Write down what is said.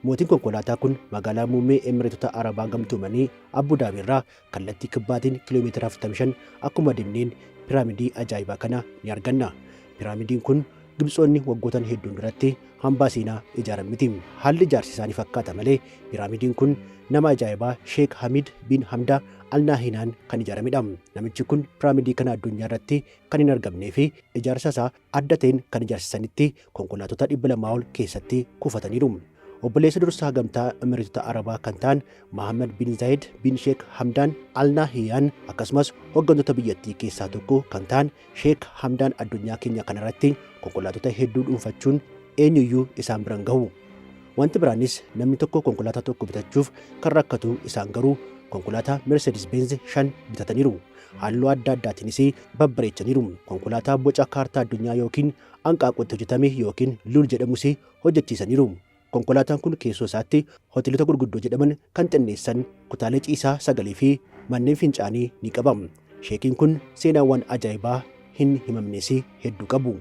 Mootiin konkolaataa kun magaalaa muummee Emireetota Arabaa Gamtoomanii Abu Daabii irraa kallattii kibbaatiin kiiloomeetira 45 akkuma deemneen piraamidii ajaa'ibaa kana ni arganna. Piraamidiin kun Gibxoonni waggoottan hedduun duratti hambaa seenaa ijaaran miti. Haalli ijaarsa isaanii fakkaata malee piraamidiin kun nama ajaa'ibaa Sheek Hamid bin Hamdaa Al Nahyanaan kan ijaaramedha. Namichi kun piraamidii kana addunyaa irratti kan hin argamnee fi ijaarsa isaa adda ta'een kan ijaarsisanitti konkolaattota 200 ol keessatti kuufataniiru. Obboleessa dursaa gamtaa Emireetota Arabaa kan ta'an Mohammed bin Zayed bin Sheek Hamdaan Al Nahyaan akkasumas hooggantoota biyyattii keessaa tokko kan ta'an Sheek Hamdaan addunyaa keenya kanarratti konkolaattota hedduu dhuunfachuun eenyuyyuu isaan biran gahu. Wanti biraanis namni tokko konkolaataa tokko bitachuuf kan rakkatu isaan garuu konkolaataa Mercedes Benz 5 bitataniiru. Halluu adda addaatiinis babbareechaniiru. Konkolaataa boca kaartaa addunyaa yookiin hanqaaquutti hojjetame yookiin luul jedhamus hojjechiisaniiru. Konkolaataan kun keessoo isaatti hoteelota gurguddoo jedhaman kan xinneessan kutaalee ciisaa sagalee fi manneen fincaanii ni qaba. Sheekiin kun seenaawwan ajaa'ibaa hin himamnes hedduu qabu.